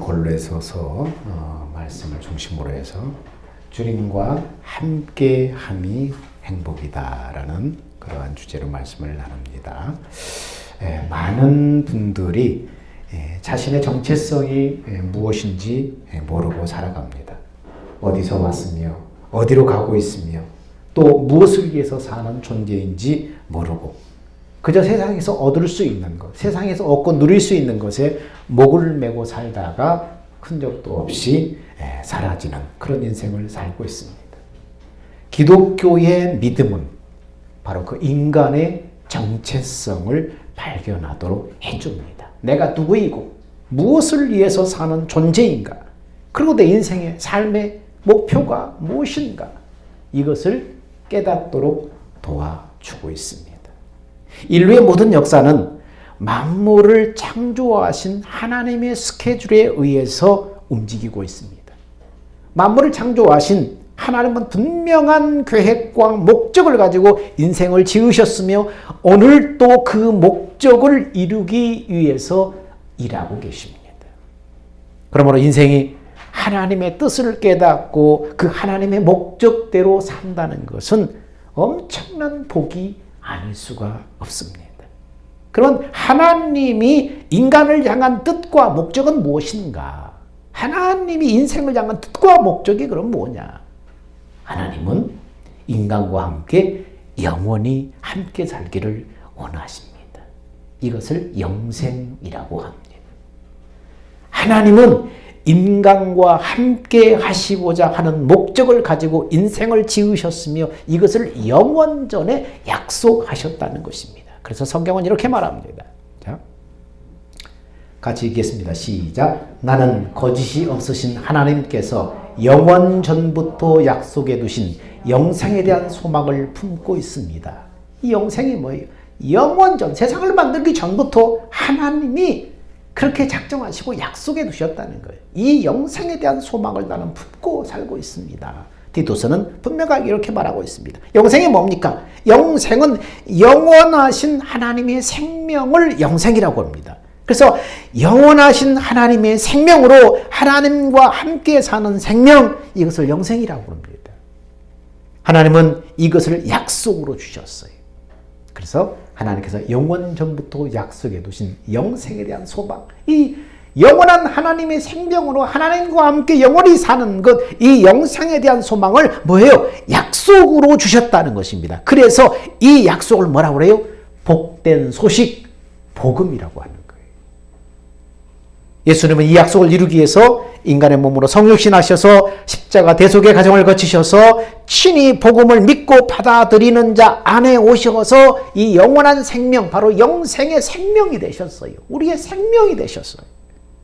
골로새서 말씀을 중심으로 해서 주님과 함께함이 행복이다라는 그러한 주제로 말씀을 나눕니다. 많은 분들이 자신의 정체성이 무엇인지 모르고 살아갑니다. 어디서 왔으며 어디로 가고 있으며 또 무엇을 위해서 사는 존재인지 모르고 그저 세상에서 얻을 수 있는 것, 세상에서 얻고 누릴 수 있는 것에 목을 메고 살다가 흔적도 없이 사라지는 그런 인생을 살고 있습니다. 기독교의 믿음은 바로 그 인간의 정체성을 발견하도록 해줍니다. 내가 누구이고 무엇을 위해서 사는 존재인가? 그리고 내 인생의 삶의 목표가 무엇인가? 이것을 깨닫도록 도와주고 있습니다. 인류의 모든 역사는 만물을 창조하신 하나님의 스케줄에 의해서 움직이고 있습니다. 만물을 창조하신 하나님은 분명한 계획과 목적을 가지고 인생을 지으셨으며 오늘 또 그 목적을 이루기 위해서 일하고 계십니다. 그러므로 인생이 하나님의 뜻을 깨닫고 그 하나님의 목적대로 산다는 것은 엄청난 복이 아닐 수가 없습니다. 그러면 하나님이 인간을 향한 뜻과 목적은 무엇인가? 하나님이 인생을 향한 뜻과 목적이 그럼 뭐냐? 하나님은 인간과 함께 영원히 함께 살기를 원하십니다. 이것을 영생이라고 합니다. 하나님은 인간과 함께 하시고자 하는 목적을 가지고 인생을 지으셨으며 이것을 영원전에 약속하셨다는 것입니다. 그래서 성경은 이렇게 말합니다. 자, 같이 읽겠습니다. 시작. 나는 거짓이 없으신 하나님께서 영원전부터 약속해 두신 영생에 대한 소망을 품고 있습니다. 이 영생이 뭐예요? 영원전, 세상을 만들기 전부터 하나님이 그렇게 작정하시고 약속해 두셨다는 거예요. 이 영생에 대한 소망을 나는 품고 살고 있습니다. 디도서는 분명하게 이렇게 말하고 있습니다. 영생이 뭡니까? 영생은 영원하신 하나님의 생명을 영생이라고 합니다. 그래서 영원하신 하나님의 생명으로 하나님과 함께 사는 생명, 이것을 영생이라고 합니다. 하나님은 이것을 약속으로 주셨어요. 그래서 하나님께서 영원 전부터 약속해 두신 영생에 대한 소망, 이 영원한 하나님의 생명으로 하나님과 함께 영원히 사는 것, 이 영생에 대한 소망을 뭐예요? 약속으로 주셨다는 것입니다. 그래서 이 약속을 뭐라고 그래요? 복된 소식, 복음이라고 하는 거예요. 예수님은 이 약속을 이루기 위해서 인간의 몸으로 성육신하셔서 십자가 대속의 과정을 거치셔서 친히 복음을 믿고 받아들이는 자 안에 오셔서 이 영원한 생명, 바로 영생의 생명이 되셨어요. 우리의 생명이 되셨어요.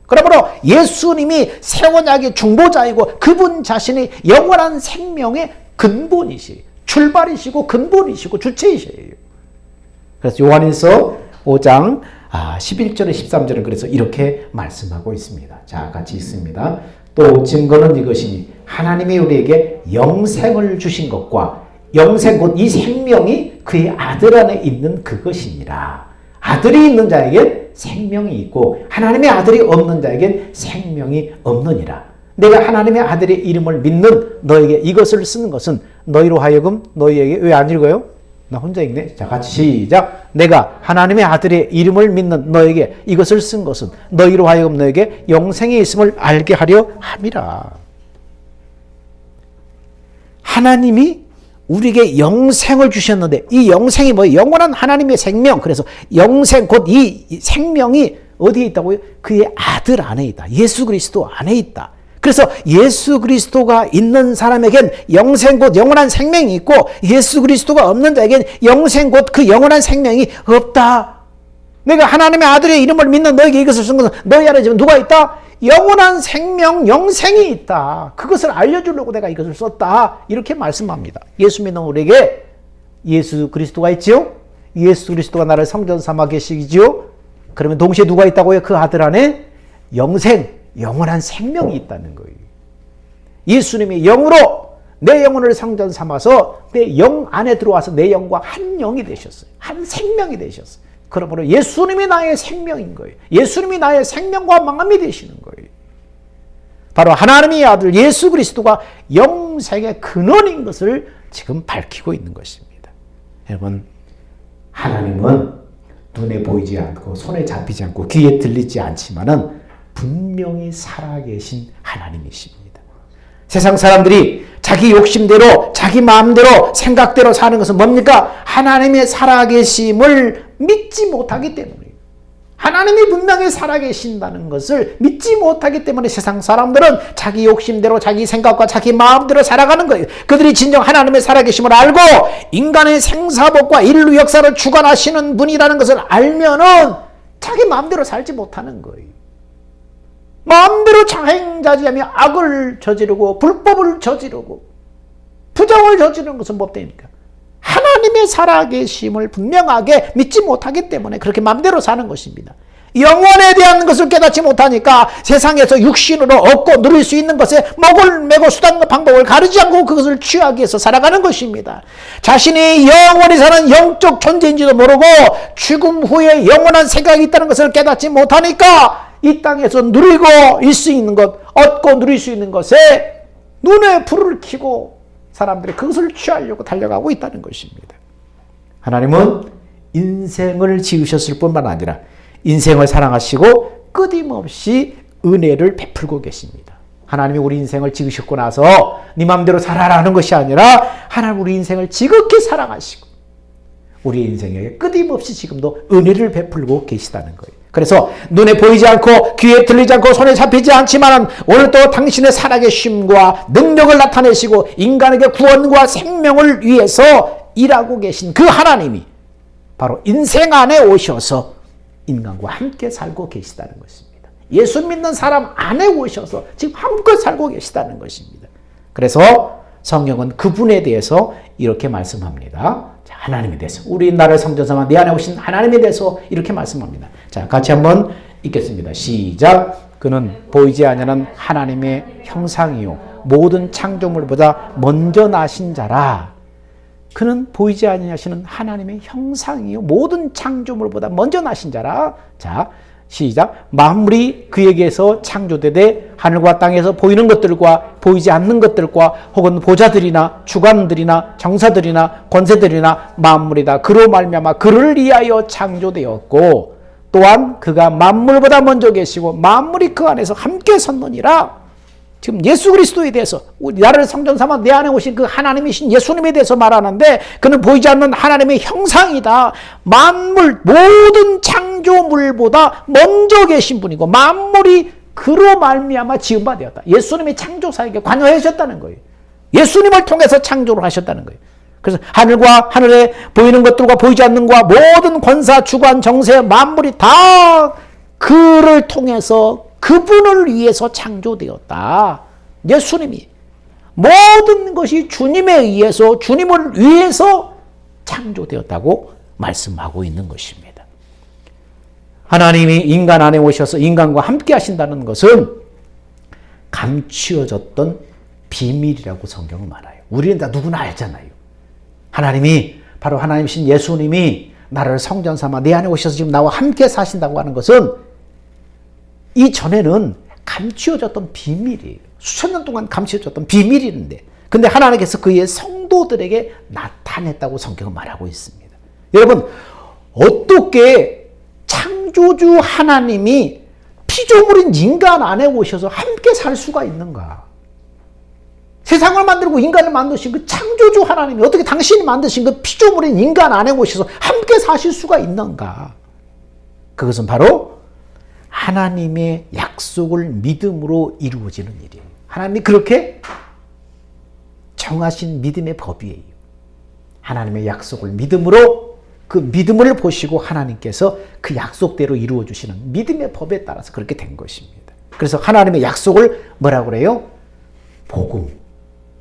그러므로 예수님이 새 언약의 중보자이고 그분 자신이 영원한 생명의 근본이시, 출발이시고 근본이시고 주체이셔요. 그래서 요한일서 5장 11절에 13절은 그래서 이렇게 말씀하고 있습니다. 자, 같이 읽습니다. 또 증거는 이것이니 하나님이 우리에게 영생을 주신 것과 영생 곧 이 생명이 그의 아들 안에 있는 그것이니라. 아들이 있는 자에겐 생명이 있고 하나님의 아들이 없는 자에겐 생명이 없느니라. 내가 하나님의 아들의 이름을 믿는 너에게 이것을 쓰는 것은 너희로 하여금 너희에게 왜 안 읽어요? 나 혼자 읽네. 자, 같이 시작. 내가 하나님의 아들의 이름을 믿는 너에게 이것을 쓴 것은 너희로 하여금 너에게 영생이 있음을 알게 하려 함이라. 하나님이 우리에게 영생을 주셨는데 이 영생이 뭐예요? 영원한 하나님의 생명. 그래서 영생 곧 이 생명이 어디에 있다고요? 그의 아들 안에 있다. 예수 그리스도 안에 있다. 그래서 예수 그리스도가 있는 사람에겐 영생 곧 영원한 생명이 있고 예수 그리스도가 없는 자에겐 영생 곧 그 영원한 생명이 없다. 내가 하나님의 아들의 이름을 믿는 너에게 이것을 쓴 것은 너희 안에 지금 누가 있다? 영원한 생명, 영생이 있다. 그것을 알려주려고 내가 이것을 썼다. 이렇게 말씀합니다. 예수 믿는 우리에게 예수 그리스도가 있지요? 예수 그리스도가 나를 성전 삼아 계시지요? 그러면 동시에 누가 있다고요? 그 아들 안에 영생, 영원한 생명이 있다는 거예요. 예수님이 영으로 내 영혼을 성전 삼아서 내 영 안에 들어와서 내 영과 한 영이 되셨어요. 한 생명이 되셨어요. 그러므로 예수님이 나의 생명인 거예요. 예수님이 나의 생명과 마음이 되시는 거예요. 바로 하나님의 아들 예수 그리스도가 영생의 근원인 것을 지금 밝히고 있는 것입니다. 여러분, 하나님은 눈에 보이지 않고 손에 잡히지 않고 귀에 들리지 않지만은 분명히 살아계신 하나님이십니다. 세상 사람들이 자기 욕심대로 자기 마음대로 생각대로 사는 것은 뭡니까? 하나님의 살아계심을 믿지 못하기 때문이에요. 하나님이 분명히 살아계신다는 것을 믿지 못하기 때문에 세상 사람들은 자기 욕심대로 자기 생각과 자기 마음대로 살아가는 거예요. 그들이 진정 하나님의 살아계심을 알고 인간의 생사복과 인류 역사를 주관하시는 분이라는 것을 알면은 자기 마음대로 살지 못하는 거예요. 마음대로 자행자지하며 악을 저지르고 불법을 저지르고 부정을 저지르는 것은 뭐 됩니까? 하나님의 살아계심을 분명하게 믿지 못하기 때문에 그렇게 마음대로 사는 것입니다. 영원에 대한 것을 깨닫지 못하니까 세상에서 육신으로 얻고 누릴 수 있는 것에 목을 매고 수단과 방법을 가르지 않고 그것을 취하기 위해서 살아가는 것입니다. 자신이 영원히 사는 영적 존재인지도 모르고 죽음 후에 영원한 생각이 있다는 것을 깨닫지 못하니까 이 땅에서 누리고 있을 수 있는 것, 얻고 누릴 수 있는 것에 눈에 불을 켜고 사람들이 그것을 취하려고 달려가고 있다는 것입니다. 하나님은 인생을 지으셨을 뿐만 아니라 인생을 사랑하시고 끊임없이 은혜를 베풀고 계십니다. 하나님이 우리 인생을 지으셨고 나서 네 맘대로 살아라는 것이 아니라 하나님 우리 인생을 지극히 사랑하시고 우리 인생에 끊임없이 지금도 은혜를 베풀고 계시다는 거예요. 그래서 눈에 보이지 않고 귀에 들리지 않고 손에 잡히지 않지만 오늘도 당신의 살아계심과 능력을 나타내시고 인간에게 구원과 생명을 위해서 일하고 계신 그 하나님이 바로 인생 안에 오셔서 인간과 함께 살고 계시다는 것입니다. 예수 믿는 사람 안에 오셔서 지금 함께 살고 계시다는 것입니다. 그래서 성경은 그분에 대해서 이렇게 말씀합니다. 자, 하나님에 대해서 우리 나를 성전삼아 내 안에 오신 하나님에 대해서 이렇게 말씀합니다. 자, 같이 한번 읽겠습니다. 시작. 그는 보이지 아니하는 하나님의 형상이요 모든 창조물보다 먼저 나신 자라. 그는 보이지 아니하시는 하나님의 형상이요 모든 창조물보다 먼저 나신 자라. 자, 시작. 만물이 그에게서 창조되되 하늘과 땅에서 보이는 것들과 보이지 않는 것들과 혹은 보좌들이나 주관들이나 정사들이나 권세들이나 만물이 다 그로 말미암아 그를 위하여 창조되었고 또한 그가 만물보다 먼저 계시고 만물이 그 안에서 함께 섰느니라. 지금 예수 그리스도에 대해서 나를 성전 삼아 내 안에 오신 그 하나님이신 예수님에 대해서 말하는데 그는 보이지 않는 하나님의 형상이다. 만물 모든 창조물보다 먼저 계신 분이고 만물이 그로 말미암아 지은 바 되었다. 예수님의 창조사에게 관여하셨다는 거예요. 예수님을 통해서 창조를 하셨다는 거예요. 그래서 하늘과 하늘에 보이는 것들과 보이지 않는 것과 모든 권사, 주관, 정세, 만물이 다 그를 통해서 그분을 위해서 창조되었다. 예수님이 모든 것이 주님에 의해서 주님을 위해서 창조되었다고 말씀하고 있는 것입니다. 하나님이 인간 안에 오셔서 인간과 함께 하신다는 것은 감추어졌던 비밀이라고 성경은 말해요. 우리는 다 누구나 알잖아요. 하나님이 바로 하나님이신 예수님이 나를 성전 삼아 내 안에 오셔서 지금 나와 함께 사신다고 하는 것은 이전에는 감추어졌던 비밀이에요. 수천 년 동안 감추어졌던 비밀인데 근데 하나님께서 그의 성도들에게 나타냈다고 성경은 말하고 있습니다. 여러분 어떻게 창조주 하나님이 피조물인 인간 안에 오셔서 함께 살 수가 있는가? 세상을 만들고 인간을 만드신 그 창조주 하나님이 어떻게 당신이 만드신 그 피조물인 인간 안에 오셔서 함께 사실 수가 있는가? 그것은 바로 하나님의 약속을 믿음으로 이루어지는 일이에요. 하나님이 그렇게 정하신 믿음의 법이에요. 하나님의 약속을 믿음으로 그 믿음을 보시고 하나님께서 그 약속대로 이루어 주시는 믿음의 법에 따라서 그렇게 된 것입니다. 그래서 하나님의 약속을 뭐라고 그래요? 복음,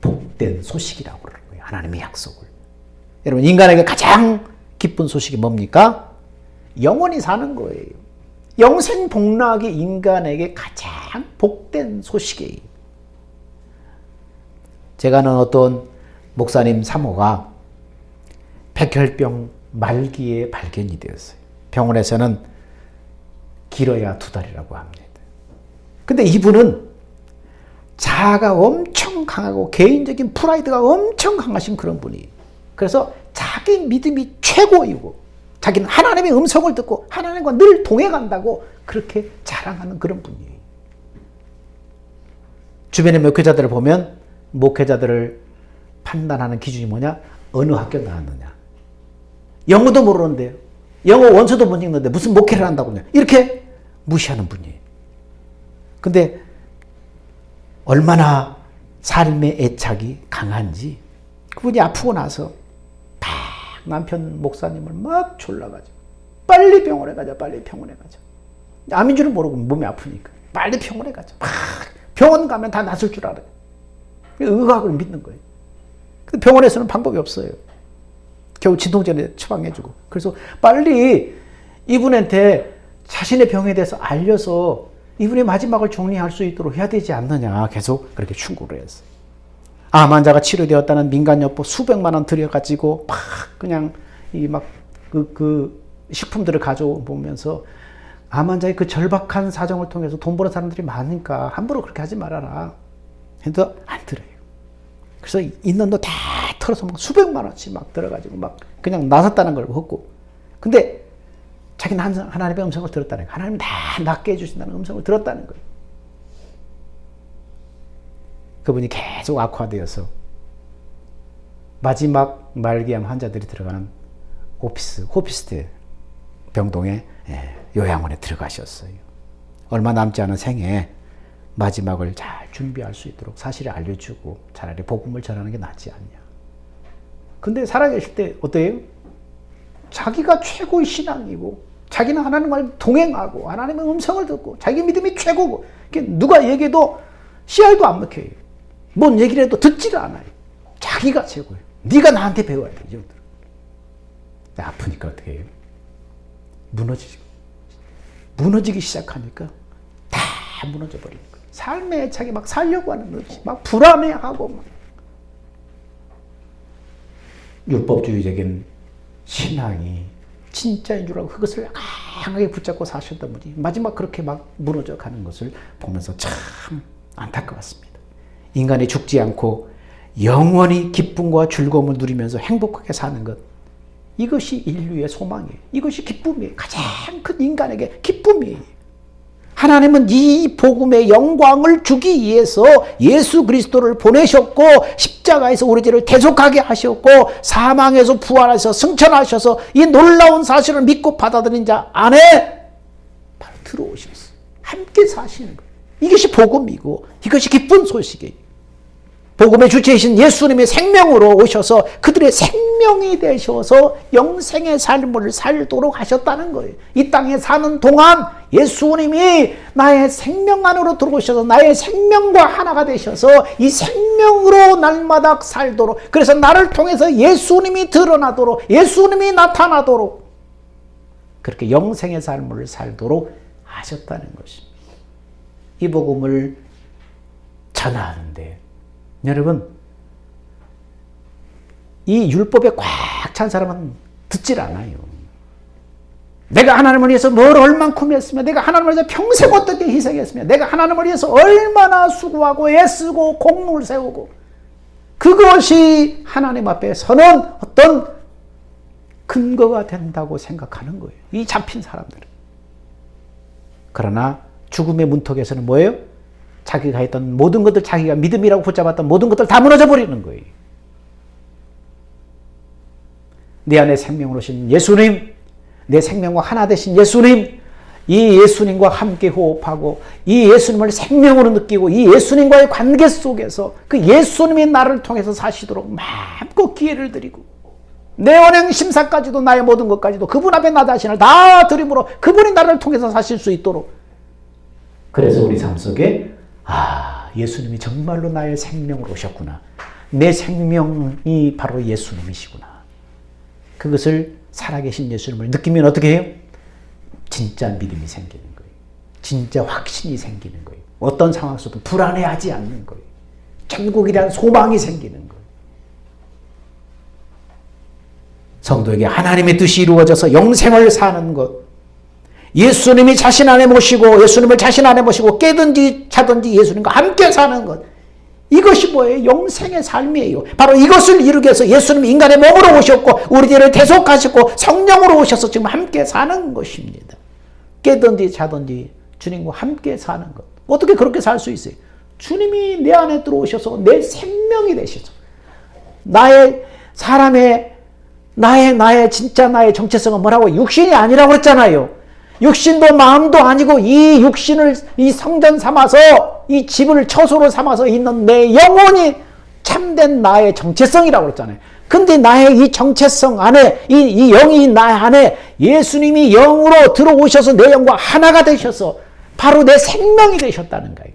복된 소식이라고 그러는 거예요. 하나님의 약속을. 여러분 인간에게 가장 기쁜 소식이 뭡니까? 영원히 사는 거예요. 영생 복락이 인간에게 가장 복된 소식이에요. 제가 아는 어떤 목사님 사모가 백혈병 말기에 발견이 되었어요. 병원에서는 길어야 2달이라고 합니다. 근데 이분은 자아가 엄청 강하고 개인적인 프라이드가 엄청 강하신 그런 분이. 그래서 자기 믿음이 최고이고 자기는 하나님의 음성을 듣고 하나님과 늘 동행한다고 그렇게 자랑하는 그런 분이에요. 주변의 목회자들을 보면 목회자들을 판단하는 기준이 뭐냐? 어느 학교 나왔느냐. 영어도 모르는데요. 영어 원서도 못 읽는데 무슨 목회를 한다고요. 이렇게 무시하는 분이에요. 근데 얼마나 삶의 애착이 강한지 그분이 아프고 나서 막 남편 목사님을 막 졸라가지고 빨리 병원에 가자, 빨리 병원에 가자. 암인 줄은 모르고 몸이 아프니까 빨리 병원에 가자. 막 병원 가면 다 낫을 줄 알아요. 의학을 믿는 거예요. 근데 병원에서는 방법이 없어요. 겨우 진통제를 처방해주고. 그래서 빨리 이분한테 자신의 병에 대해서 알려서 이분의 마지막을 정리할 수 있도록 해야 되지 않느냐. 계속 그렇게 충고를 했어요. 암 환자가 치료되었다는 민간요법 수백만 원 들여가지고 막 그냥 그 식품들을 가져오면서 암 환자의 그 절박한 사정을 통해서 돈 버는 사람들이 많으니까 함부로 그렇게 하지 말아라. 해도 안 들어요. 그래서 있는 돈 다 털어서 막 수백만 원씩 막 들어가지고 막 그냥 나섰다는 걸 했고. 근데 자기는 하나님의 음성을 들었다는 거예요. 하나님이 다 낫게 해주신다는 음성을 들었다는 거예요. 그분이 계속 악화되어서 마지막 말기암 환자들이 들어가는 호피스텔 병동에 요양원에 들어가셨어요. 얼마 남지 않은 생에 마지막을 잘 준비할 수 있도록 사실을 알려주고 차라리 복음을 전하는 게 낫지 않냐. 근데 살아계실 때 어때요? 자기가 최고의 신앙이고 자기는 하나님과 동행하고 하나님의 음성을 듣고 자기 믿음이 최고고 누가 얘기해도 씨알도 안 먹혀요. 뭔 얘기를 해도 듣지를 않아요. 자기가 최고예요. 네가 나한테 배워야 돼. 이 정도. 아프니까 어떻게 해요? 무너지기 시작하니까 다 무너져 버리는 거예요. 삶의 애착이 막 살려고 하는 것이 막 불안해하고 막. 율법주의적인 신앙이 진짜인 줄 알고 그것을 강하게 붙잡고 사셨던 분이 마지막 그렇게 막 무너져 가는 것을 보면서 참 안타까웠습니다. 인간이 죽지 않고 영원히 기쁨과 즐거움을 누리면서 행복하게 사는 것, 이것이 인류의 소망이에요. 이것이 기쁨이에요. 가장 큰 인간에게 기쁨이에요. 하나님은 이 복음의 영광을 주기 위해서 예수 그리스도를 보내셨고 십자가에서 우리 죄를 대속하게 하셨고 사망에서 부활하셔서 승천하셔서 이 놀라운 사실을 믿고 받아들인 자 안에 바로 들어오셨어요. 함께 사시는 거예요. 이것이 복음이고 이것이 기쁜 소식이에요. 복음의 주체이신 예수님의 생명으로 오셔서 그들의 생명이 되셔서 영생의 삶을 살도록 하셨다는 거예요. 이 땅에 사는 동안 예수님이 나의 생명 안으로 들어오셔서 나의 생명과 하나가 되셔서 이 생명으로 날마다 살도록, 그래서 나를 통해서 예수님이 드러나도록, 예수님이 나타나도록 그렇게 영생의 삶을 살도록 하셨다는 것입니다. 이 복음을 전하는데 여러분, 이 율법에 꽉 찬 사람은 듣질 않아요. 내가 하나님을 위해서 뭘 얼만큼 했으며, 내가 하나님을 위해서 평생 어떻게 희생했으며, 내가 하나님을 위해서 얼마나 수고하고 애쓰고 공로를 세우고, 그것이 하나님 앞에 서는 어떤 근거가 된다고 생각하는 거예요. 이 잡힌 사람들은. 그러나 죽음의 문턱에서는 뭐예요? 자기가 했던 모든 것들, 자기가 믿음이라고 붙잡았던 모든 것들 다 무너져 버리는 거예요. 내 안에 생명으로 오신 예수님, 내 생명과 하나 되신 예수님, 이 예수님과 함께 호흡하고 이 예수님을 생명으로 느끼고 이 예수님과의 관계 속에서 그 예수님이 나를 통해서 사시도록 마음껏 기회를 드리고, 내 언행 심사까지도 나의 모든 것까지도 그분 앞에 나 자신을 다 드림으로 그분이 나를 통해서 사실 수 있도록. 그래서 우리 삶 속에 예수님이 정말로 나의 생명으로 오셨구나. 내 생명이 바로 예수님이시구나. 그것을 살아계신 예수님을 느끼면 어떻게 해요? 진짜 믿음이 생기는 거예요. 진짜 확신이 생기는 거예요. 어떤 상황 속도 불안해하지 않는 거예요. 천국에 대한 소망이 생기는 거예요. 성도에게 하나님의 뜻이 이루어져서 영생을 사는 것, 예수님이 자신 안에 모시고 예수님을 자신 안에 모시고 깨든지 자든지 예수님과 함께 사는 것. 이것이 뭐예요? 영생의 삶이에요. 바로 이것을 이루기 위해서 예수님이 인간의 몸으로 오셨고 우리들을 대속하셨고 성령으로 오셔서 지금 함께 사는 것입니다. 깨든지 자든지 주님과 함께 사는 것. 어떻게 그렇게 살 수 있어요? 주님이 내 안에 들어오셔서 내 생명이 되셔서 나의 진짜 나의 정체성은 뭐라고? 육신이 아니라고 그랬잖아요. 육신도 마음도 아니고 이 육신을 이 성전 삼아서 이 집을 처소로 삼아서 있는 내 영혼이 참된 나의 정체성이라고 그랬잖아요. 근데 나의 이 정체성 안에 이 영이 나 안에 예수님이 영으로 들어오셔서 내 영과 하나가 되셔서 바로 내 생명이 되셨다는 거예요.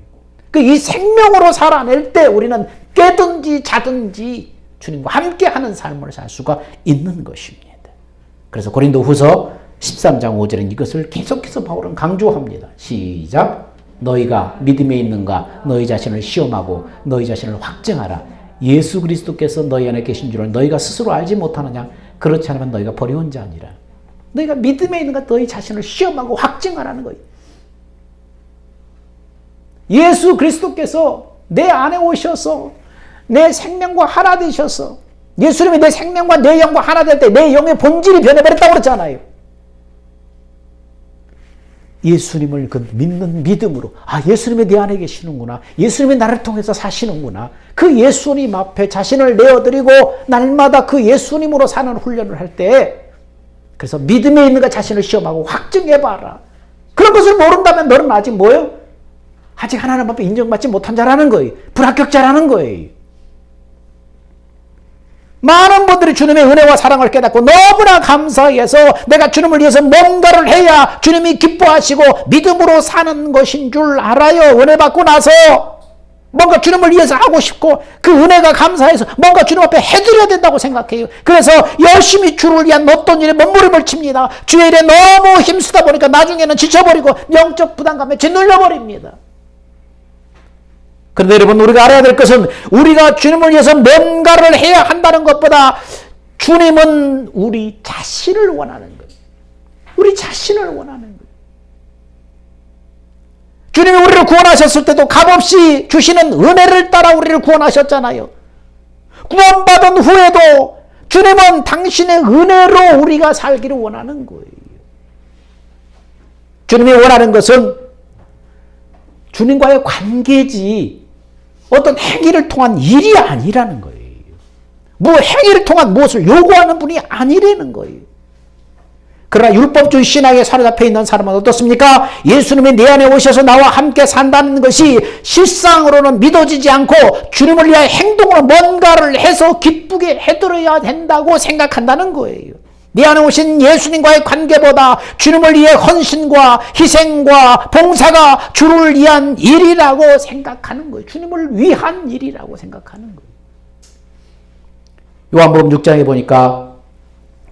이 생명으로 살아낼 때 우리는 깨든지 자든지 주님과 함께하는 삶을 살 수가 있는 것입니다. 그래서 고린도후서 13장 5절은 이것을 계속해서 바울은 강조합니다. 시작. 너희가 믿음에 있는가 너희 자신을 시험하고 너희 자신을 확증하라. 예수 그리스도께서 너희 안에 계신 줄을 너희가 스스로 알지 못하느냐. 그렇지 않으면 너희가 버려온 자니라. 너희가 믿음에 있는가 너희 자신을 시험하고 확증하라는 거예요. 예수 그리스도께서 내 안에 오셔서 내 생명과 하나 되셔서 예수님이 내 생명과 내 영과 하나 될 때 내 영의 본질이 변해버렸다고 그랬잖아요. 예수님을 그 믿는 믿음으로 예수님이 내 안에 계시는구나. 예수님이 나를 통해서 사시는구나. 그 예수님 앞에 자신을 내어드리고 날마다 그 예수님으로 사는 훈련을 할 때 그래서 믿음에 있는가 자신을 시험하고 확증해봐라. 그런 것을 모른다면 너는 아직 뭐예요? 아직 하나님 앞에 인정받지 못한 자라는 거예요. 불합격자라는 거예요. 많은 분들이 주님의 은혜와 사랑을 깨닫고 너무나 감사해서 내가 주님을 위해서 뭔가를 해야 주님이 기뻐하시고 믿음으로 사는 것인 줄 알아요. 은혜 받고 나서 뭔가 주님을 위해서 하고 싶고 그 은혜가 감사해서 뭔가 주님 앞에 해드려야 된다고 생각해요. 그래서 열심히 주를 위한 어떤 일에 몸부림을 칩니다. 주의 일에 너무 힘쓰다 보니까 나중에는 지쳐버리고 영적 부담감에 짓눌려버립니다. 그런데 여러분 우리가 알아야 될 것은 우리가 주님을 위해서 뭔가를 해야 한다는 것보다 주님은 우리 자신을 원하는 거예요. 우리 자신을 원하는 거예요. 주님이 우리를 구원하셨을 때도 값없이 주시는 은혜를 따라 우리를 구원하셨잖아요. 구원받은 후에도 주님은 당신의 은혜로 우리가 살기를 원하는 거예요. 주님이 원하는 것은 주님과의 관계지 어떤 행위를 통한 일이 아니라는 거예요. 행위를 통한 무엇을 요구하는 분이 아니라는 거예요. 그러나 율법주의 신앙에 사로잡혀 있는 사람은 어떻습니까? 예수님이 내 안에 오셔서 나와 함께 산다는 것이 실상으로는 믿어지지 않고 주님을 위한 행동으로 뭔가를 해서 기쁘게 해드려야 된다고 생각한다는 거예요. 내 안에 오신 예수님과의 관계보다 주님을 위해 헌신과 희생과 봉사가 주를 위한 일이라고 생각하는 거예요. 주님을 위한 일이라고 생각하는 거예요. 요한복음 6장에 보니까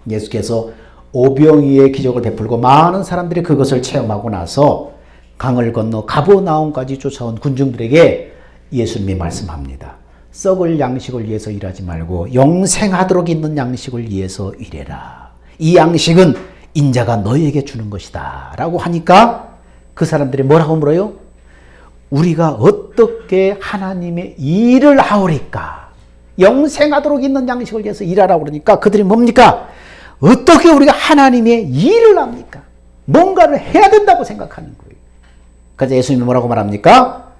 예수께서 오병이의 기적을 베풀고 많은 사람들이 그것을 체험하고 나서 강을 건너 가버나움까지 쫓아온 군중들에게 예수님이 말씀합니다. 썩을 양식을 위해서 일하지 말고 영생하도록 있는 양식을 위해서 일해라. 이 양식은 인자가 너희에게 주는 것이다 라고 하니까 그 사람들이 뭐라고 물어요? 우리가 어떻게 하나님의 일을 하오리까? 영생하도록 있는 양식을 위해서 일하라고 그러니까 그들이 뭡니까? 어떻게 우리가 하나님의 일을 합니까? 뭔가를 해야 된다고 생각하는 거예요. 그래서 예수님이 뭐라고 말합니까?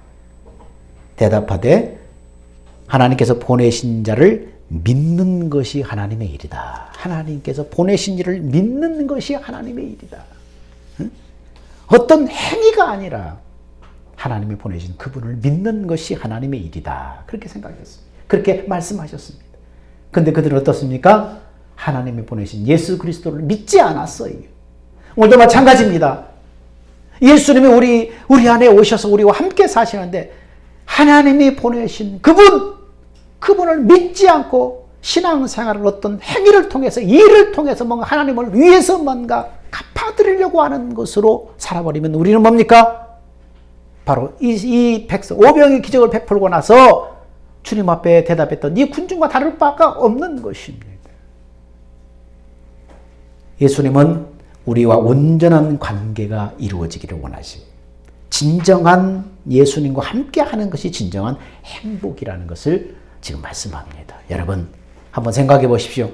대답하되 하나님께서 보내신 자를 믿는 것이 하나님의 일이다. 하나님께서 보내신 일을 믿는 것이 하나님의 일이다. 응? 어떤 행위가 아니라 하나님이 보내신 그분을 믿는 것이 하나님의 일이다. 그렇게 생각했습니다. 그렇게 말씀하셨습니다. 그런데 그들은 어떻습니까? 하나님이 보내신 예수 그리스도를 믿지 않았어요. 오늘도 마찬가지입니다. 예수님이 우리 안에 오셔서 우리와 함께 사시는데 하나님이 보내신 그분을 믿지 않고 신앙생활을 어떤 행위를 통해서 일을 통해서 뭔가 하나님을 위해서 뭔가 갚아드리려고 하는 것으로 살아버리면 우리는 뭡니까? 바로 이 백성 오병이 기적을 베풀고 나서 주님 앞에 대답했던 이 군중과 다를 바가 없는 것입니다. 예수님은 우리와 온전한 관계가 이루어지기를 원하시. 진정한 예수님과 함께 하는 것이 진정한 행복이라는 것을 지금 말씀합니다. 여러분 한번 생각해 보십시오.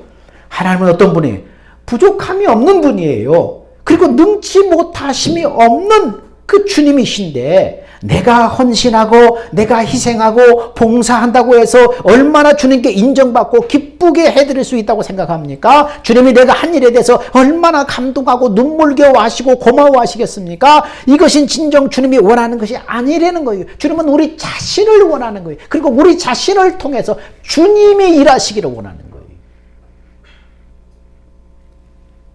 하나님은 어떤 분이에요? 부족함이 없는 분이에요. 그리고 능치 못하심이 없는 그 주님이신데 내가 헌신하고 내가 희생하고 봉사한다고 해서 얼마나 주님께 인정받고 기쁘게 해드릴 수 있다고 생각합니까? 주님이 내가 한 일에 대해서 얼마나 감동하고 눈물겨워하시고 고마워하시겠습니까? 이것은 진정 주님이 원하는 것이 아니라는 거예요. 주님은 우리 자신을 원하는 거예요. 그리고 우리 자신을 통해서 주님이 일하시기를 원하는 거예요.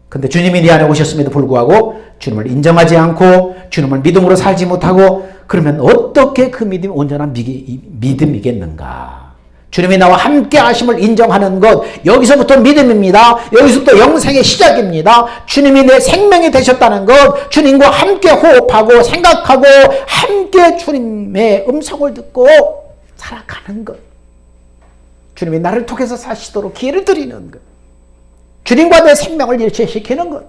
근데 주님이 네 안에 오셨음에도 불구하고 주님을 인정하지 않고 주님을 믿음으로 살지 못하고 그러면 어떻게 그 믿음이 온전한 믿음이겠는가? 주님이 나와 함께 하심을 인정하는 것, 여기서부터 믿음입니다. 여기서부터 영생의 시작입니다. 주님이 내 생명이 되셨다는 것, 주님과 함께 호흡하고 생각하고 함께 주님의 음성을 듣고 살아가는 것, 주님이 나를 통해서 사시도록 기회를 드리는 것, 주님과 내 생명을 일치시키는 것,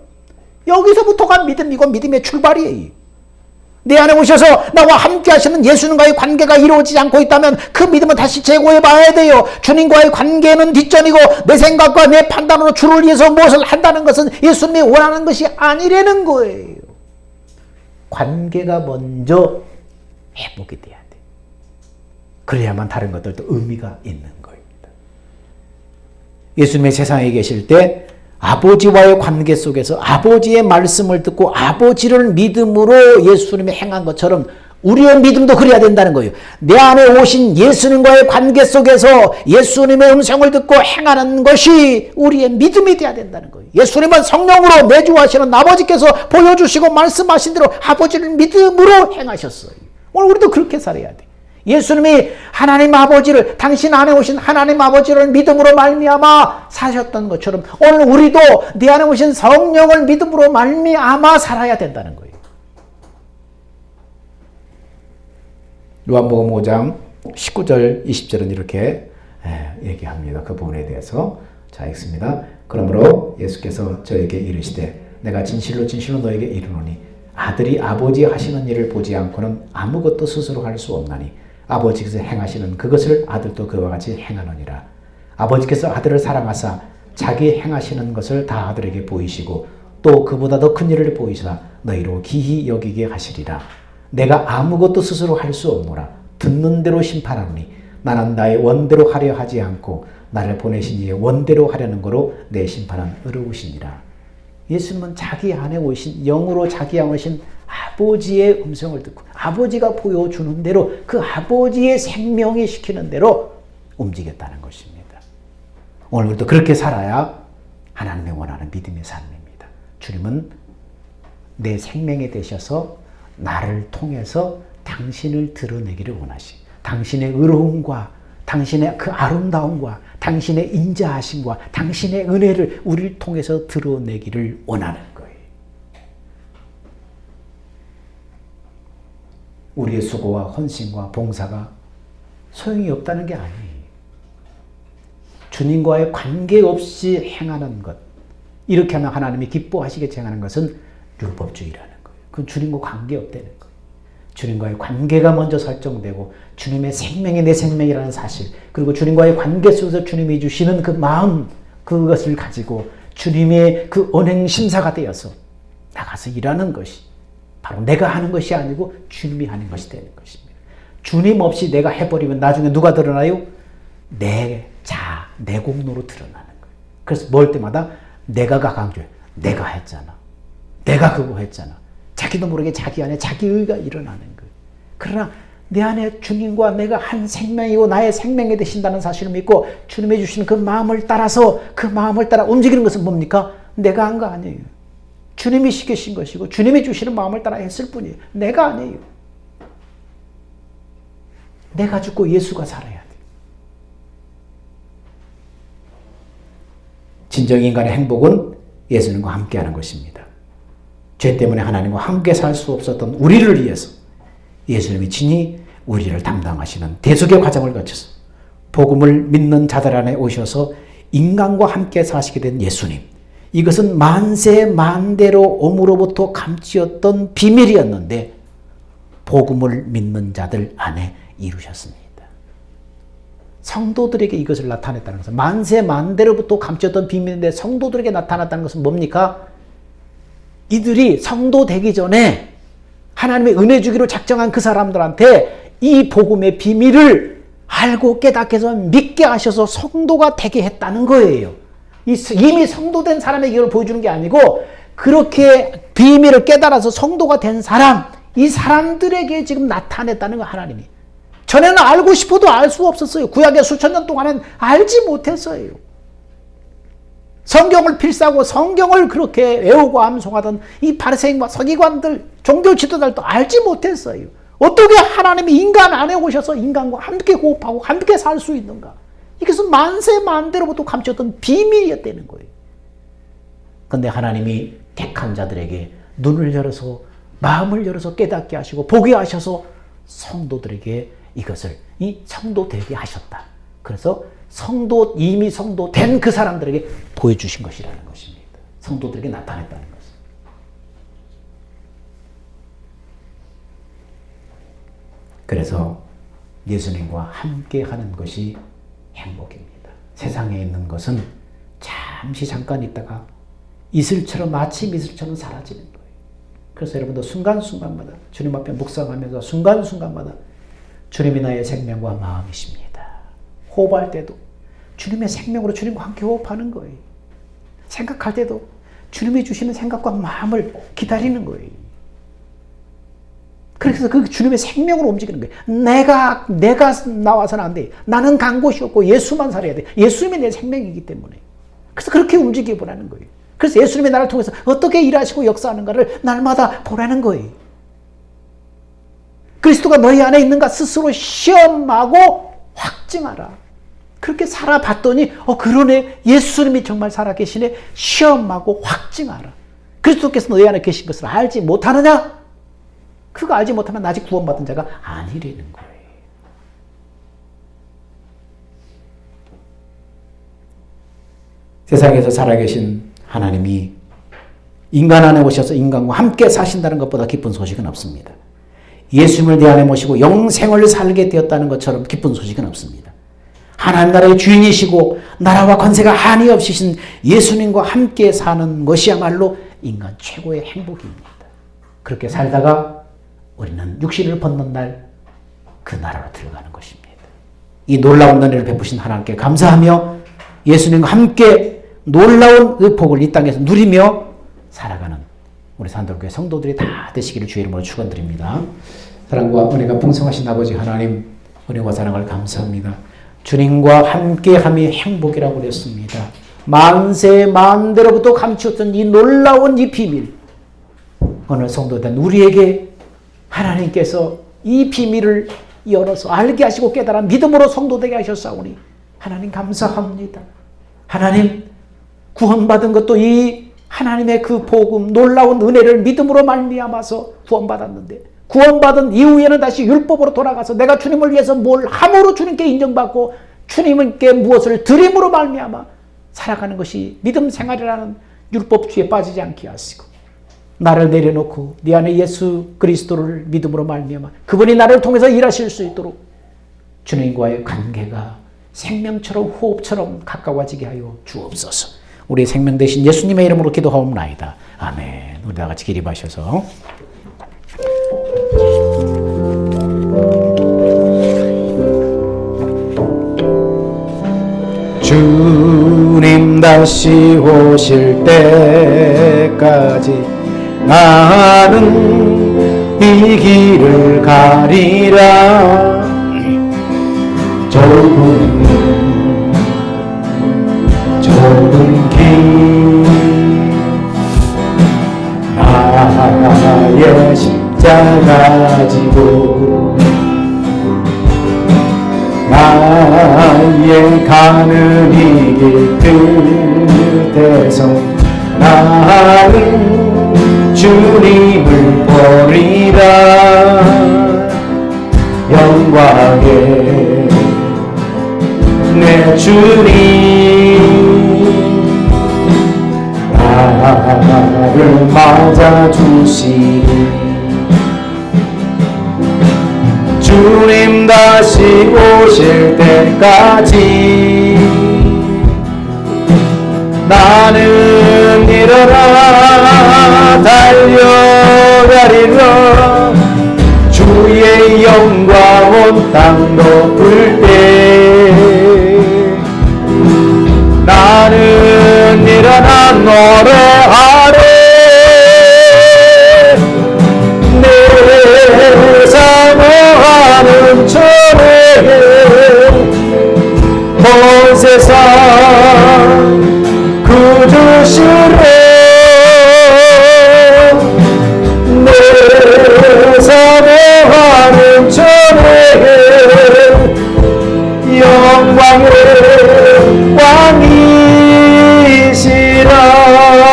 여기서부터가 믿음이고 믿음의 출발이에요. 내 안에 오셔서 나와 함께 하시는 예수님과의 관계가 이루어지지 않고 있다면 그 믿음은 다시 재고해 봐야 돼요. 주님과의 관계는 뒷전이고 내 생각과 내 판단으로 주를 위해서 무엇을 한다는 것은 예수님이 원하는 것이 아니라는 거예요. 관계가 먼저 회복이 돼야 돼. 그래야만 다른 것들도 의미가 있는 겁니다. 예수님이 세상에 계실 때 아버지와의 관계 속에서 아버지의 말씀을 듣고 아버지를 믿음으로 예수님이 행한 것처럼 우리의 믿음도 그래야 된다는 거예요. 내 안에 오신 예수님과의 관계 속에서 예수님의 음성을 듣고 행하는 것이 우리의 믿음이 되어야 된다는 거예요. 예수님은 성령으로 내주하시는 아버지께서 보여주시고 말씀하신 대로 아버지를 믿음으로 행하셨어요. 오늘 우리도 그렇게 살아야 돼. 예수님이 하나님 아버지를, 당신 안에 오신 하나님 아버지를 믿음으로 말미암아 사셨던 것처럼 오늘 우리도 네 안에 오신 성령을 믿음으로 말미암아 살아야 된다는 거예요. 요한복음 5장 19절 20절은 이렇게 얘기합니다. 그 부분에 대해서. 자, 읽습니다. 그러므로 예수께서 저에게 이르시되 내가 진실로 진실로 너에게 이르노니 아들이 아버지 하시는 일을 보지 않고는 아무것도 스스로 할 수 없나니 아버지께서 행하시는 그것을 아들도 그와 같이 행하느니라. 아버지께서 아들을 사랑하사 자기 행하시는 것을 다 아들에게 보이시고 또 그보다 더 큰 일을 보이시사 너희로 기히 여기게 하시리라. 내가 아무것도 스스로 할 수 없노라. 듣는 대로 심판하노니 나는 나의 원대로 하려 하지 않고 나를 보내신 이의 원대로 하려는 거로 내 심판은 의로우시니라. 예수님은 자기 안에 오신, 영으로 자기 안에 오신 아버지의 음성을 듣고 아버지가 보여주는 대로 그 아버지의 생명이 시키는 대로 움직였다는 것입니다. 오늘 우리도 그렇게 살아야 하나님이 원하는 믿음의 삶입니다. 주님은 내 생명이 되셔서 나를 통해서 당신을 드러내기를 원하시, 당신의 의로움과 당신의 그 아름다움과 당신의 인자하심과 당신의 은혜를 우리를 통해서 드러내기를 원하는 거예요. 우리의 수고와 헌신과 봉사가 소용이 없다는 게 아니에요. 주님과의 관계없이 행하는 것, 이렇게 하면 하나님이 기뻐하시겠지 행하는 것은 율법주의라는 거예요. 그건 주님과 관계없다는 거예요. 주님과의 관계가 먼저 설정되고 주님의 생명이 내 생명이라는 사실, 그리고 주님과의 관계 속에서 주님이 주시는 그 마음, 그것을 가지고 주님의 그 언행 심사가 되어서 나가서 일하는 것이 바로 내가 하는 것이 아니고 주님이 하는 것이 되는 것입니다. 주님 없이 내가 해버리면 나중에 누가 드러나요? 내 공로로 드러나는 거예요. 그래서 뭘 때마다 내가가 강조해요. 내가 했잖아. 내가 그거 했잖아. 자기도 모르게 자기 안에 자기의가 일어나는 거예요. 그러나 내 안에 주님과 내가 한 생명이고 나의 생명이 되신다는 사실을 믿고 주님이 주신 그 마음을 따라서 그 마음을 따라 움직이는 것은 뭡니까? 내가 한 거 아니에요. 주님이 시키신 것이고 주님이 주시는 마음을 따라 했을 뿐이에요. 내가 아니에요. 내가 죽고 예수가 살아야 돼. 진정 인간의 행복은 예수님과 함께하는 것입니다. 죄 때문에 하나님과 함께 살 수 없었던 우리를 위해서 예수님이 친히 우리를 담당하시는 대속의 과정을 거쳐서 복음을 믿는 자들 안에 오셔서 인간과 함께 사시게 된 예수님, 이것은 만세 만대로 옴으로부터 감추었던 비밀이었는데 복음을 믿는 자들 안에 이루셨습니다. 성도들에게 이것을 나타냈다는 것은 만세 만대로부터 감추었던 비밀인데 성도들에게 나타났다는 것은 뭡니까? 이들이 성도 되기 전에 하나님의 은혜 주기로 작정한 그 사람들한테 이 복음의 비밀을 알고 깨닫게 해서 믿게 하셔서 성도가 되게 했다는 거예요. 이미 성도된 사람에게 이걸 보여주는 게 아니고 그렇게 비밀을 깨달아서 성도가 된 사람, 이 사람들에게 지금 나타냈다는 거 하나님이. 전에는 알고 싶어도 알 수 없었어요. 구약의 수천 년 동안은 알지 못했어요. 성경을 필사하고 성경을 그렇게 외우고 암송하던 이 바리새인과 서기관들, 종교 지도자들도 알지 못했어요. 어떻게 하나님이 인간 안에 오셔서 인간과 함께 호흡하고 함께 살 수 있는가? 이것은 만세 만대로부터 감췄던 비밀이었다는 거예요. 그런데 하나님이 택한 자들에게 눈을 열어서 마음을 열어서 깨닫게 하시고 보게 하셔서 성도들에게 이것을 이 성도 되게 하셨다. 그래서 이미 성도 된 그 사람들에게 보여주신 것이라는 것입니다. 성도들에게 나타냈다는 것은. 그래서 예수님과 함께 하는 것이 행복입니다. 세상에 있는 것은 잠시 잠깐 있다가 이슬처럼 마침 이슬처럼 사라지는 거예요. 그래서 여러분도 순간순간마다 주님 앞에 묵상하면서 순간순간마다 주님이 나의 생명과 마음이십니다. 호흡할 때도 주님의 생명으로 주님과 함께 호흡하는 거예요. 생각할 때도 주님이 주시는 생각과 마음을 기다리는 거예요. 그래서 그 주님의 생명으로 움직이는 거예요. 내가 나와서는 안 돼. 나는 간 곳이 없고 예수만 살아야 돼. 예수님이 내 생명이기 때문에. 그래서 그렇게 움직여 보라는 거예요. 그래서 예수님이 나를 통해서 어떻게 일하시고 역사하는가를 날마다 보라는 거예요. 그리스도가 너희 안에 있는가 스스로 시험하고 확증하라. 그렇게 살아봤더니 그러네. 예수님이 정말 살아계시네. 시험하고 확증하라. 그리스도께서 너희 안에 계신 것을 알지 못하느냐? 그거 알지 못하면 아직 구원받은 자가 아니라는 거예요. 세상에서 살아계신 하나님이 인간 안에 오셔서 인간과 함께 사신다는 것보다 기쁜 소식은 없습니다. 예수님을 내 안에 모시고 영생을 살게 되었다는 것처럼 기쁜 소식은 없습니다. 하나님 나라의 주인이시고 나라와 권세가 한이 없으신 예수님과 함께 사는 것이야말로 인간 최고의 행복입니다. 그렇게 살다가 우리는 육신을 벗는 날 그 나라로 들어가는 것입니다. 이 놀라운 은혜를 베푸신 하나님께 감사하며 예수님과 함께 놀라운 그 복을 이 땅에서 누리며 살아가는 우리 산돌교회 성도들이 다 되시기를 주의 이름으로 축원드립니다. 사랑과 은혜가 풍성하신 아버지 하나님, 은혜와 사랑을 감사합니다. 주님과 함께함이 행복이라고 그랬습니다. 만세 만대로부터 감추었던 이 놀라운 이 비밀, 오늘 성도된 우리에게 하나님께서 이 비밀을 열어서 알게 하시고 깨달아 믿음으로 성도되게 하셨사오니 하나님 감사합니다. 하나님 구원받은 것도 이 하나님의 그 복음 놀라운 은혜를 믿음으로 말미암아서 구원받았는데 구원받은 이후에는 다시 율법으로 돌아가서 내가 주님을 위해서 뭘 함으로 주님께 인정받고 주님께 무엇을 드림으로 말미암아 살아가는 것이 믿음 생활이라는 율법주의에 빠지지 않게 하시고 나를 내려놓고 네 안에 예수 그리스도를 믿음으로 말미암아 그분이 나를 통해서 일하실 수 있도록 주님과의 관계가 생명처럼 호흡처럼 가까워지게 하여 주옵소서. 우리 생명 되신 예수님의 이름으로 기도하옵나이다. 아멘. 우리 다 같이 기립하셔서 주님 다시 오실 때까지 나는 이 길을 가리라. 좁은 길 나의 십자가 지고 나의 가는 이 길 끝에서 나는 주님을 보리라. 영광의 내 주님 나를 맞아주시니 주님 다시 오실 때까지 나는 일어나 달려가리라. 주의 영광 온 땅 덮을 때 나는 일어나 노래하리. 내 사모하는 전에 온 세상 구주시래. 내 사모하는 전에 영광의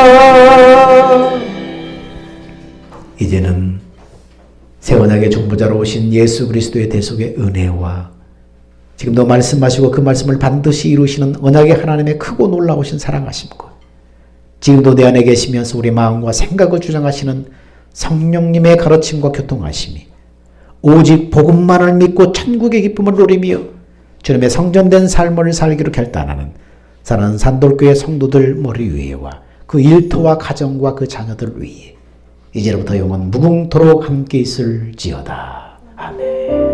왕이시라. 이제는 세원하게 중보자로 오신 예수 그리스도의 대속의 은혜와 지금도 말씀하시고 그 말씀을 반드시 이루시는 언약의 하나님의 크고 놀라우신 사랑하심과 지금도 내 안에 계시면서 우리 마음과 생각을 주장하시는 성령님의 가르침과 교통하심이 오직 복음만을 믿고 천국의 기쁨을 누리며 주님의 성전된 삶을 살기로 결단하는 사랑하는 산돌교회 성도들 머리 위에와 그 일터와 가정과 그 자녀들 위에 이제부터 영원 무궁토록 함께 있을지어다. 아멘.